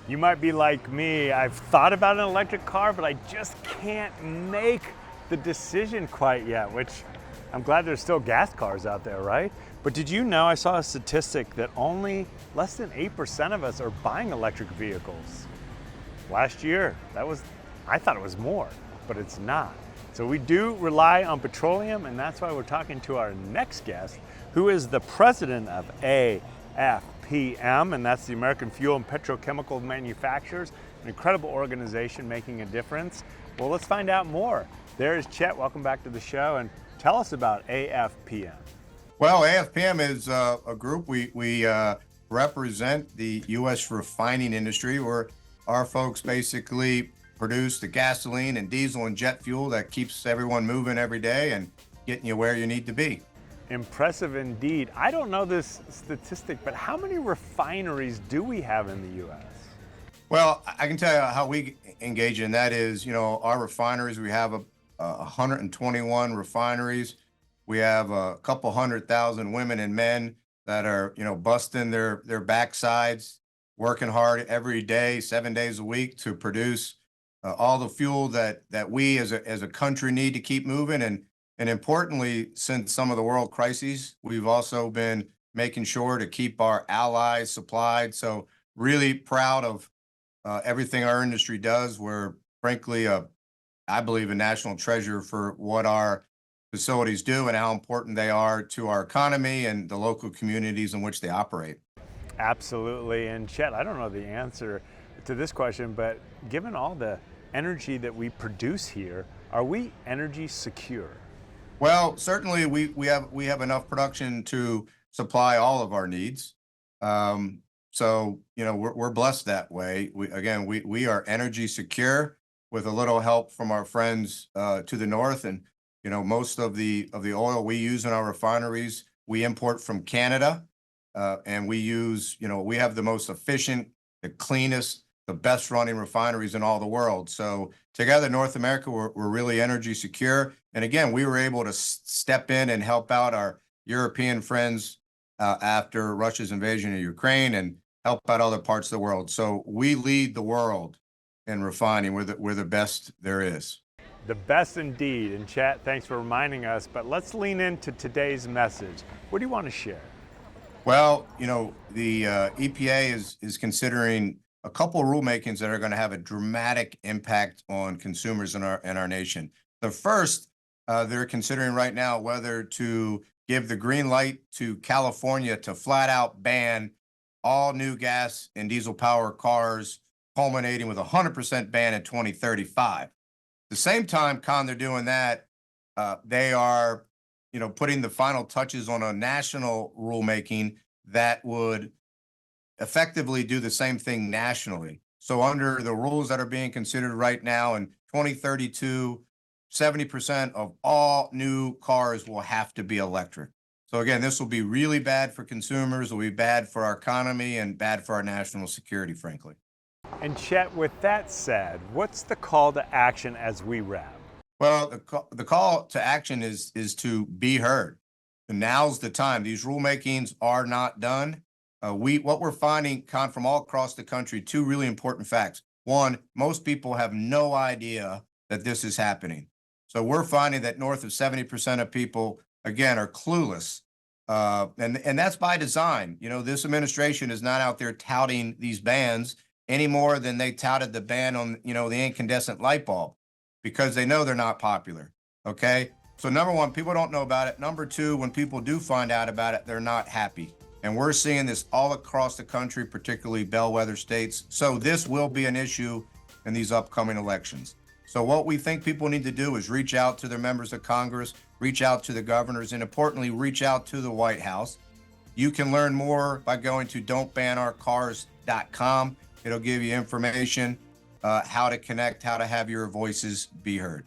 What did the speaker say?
You might be like me. I've thought about an electric car, but I just can't make the decision quite yet, which I'm glad there's still gas cars out there, right? But did you know, I saw a statistic that only less than 8% of us are buying electric vehicles. Last year, I thought it was more, but it's not. So we do rely on petroleum, and that's why we're talking to our next guest, who is the president of AFPM, and that's the American Fuel and Petrochemical Manufacturers, an incredible organization making a difference. Well, let's find out more. There is Chet. Welcome back to the show, and tell us about AFPM. Well, AFPM is a group. We represent the U.S. refining industry, where our folks basically produce the gasoline and diesel and jet fuel that keeps everyone moving every day and getting you where you need to be. Impressive indeed. I don't know this statistic, but how many refineries do we have in the U.S.? Well, I can tell you how we engage in that is, our refineries, we have 121 refineries. We have a couple 100,000 women and men that are, busting their backsides, working hard every day, 7 days a week to produce all the fuel that we as a country need to keep moving. And importantly, since some of the world crises, we've also been making sure to keep our allies supplied. So really proud of everything our industry does. We're frankly, I believe, a national treasure for what our facilities do and how important they are to our economy and the local communities in which they operate. Absolutely. And Chet, I don't know the answer to this question, but given all the energy that we produce here, are we energy secure? Well, certainly we have enough production to supply all of our needs. So we're blessed that way. We are energy secure with a little help from our friends to the north, and most of the oil we use in our refineries we import from Canada, and we have the most efficient, the cleanest, the best running refineries in all the world. So together, North America, we're really energy secure. And again, we were able to step in and help out our European friends after Russia's invasion of Ukraine and help out other parts of the world. So we lead the world in refining. We're the best there is. The best indeed. And Chet, thanks for reminding us, but let's lean into today's message. What do you want to share? Well, the EPA is considering a couple of rulemakings that are going to have a dramatic impact on consumers in our nation. The first, they're considering right now whether to give the green light to California to flat out ban all new gas and diesel power cars, culminating with a 100% ban in 2035. At the same time, they're doing that, they are, putting the final touches on a national rulemaking that would effectively do the same thing nationally. So under the rules that are being considered right now, in 2032, 70% of all new cars will have to be electric. So again, this will be really bad for consumers, it will be bad for our economy and bad for our national security, frankly. And Chet, with that said, what's the call to action as we wrap? Well, the call to action is to be heard. And now's the time. These rulemakings are not done. What we're finding, from all across the country, two really important facts. One, most people have no idea that this is happening. So we're finding that north of 70% of people, again, are clueless. And that's by design. This administration is not out there touting these bans any more than they touted the ban on, the incandescent light bulb, because they know they're not popular. Okay. So number one, people don't know about it. Number two, when people do find out about it, they're not happy. And we're seeing this all across the country, particularly bellwether states. So this will be an issue in these upcoming elections. So what we think people need to do is reach out to their members of Congress, reach out to the governors, and importantly, reach out to the White House. You can learn more by going to don'tbanourcars.com. It'll give you information, how to connect, how to have your voices be heard.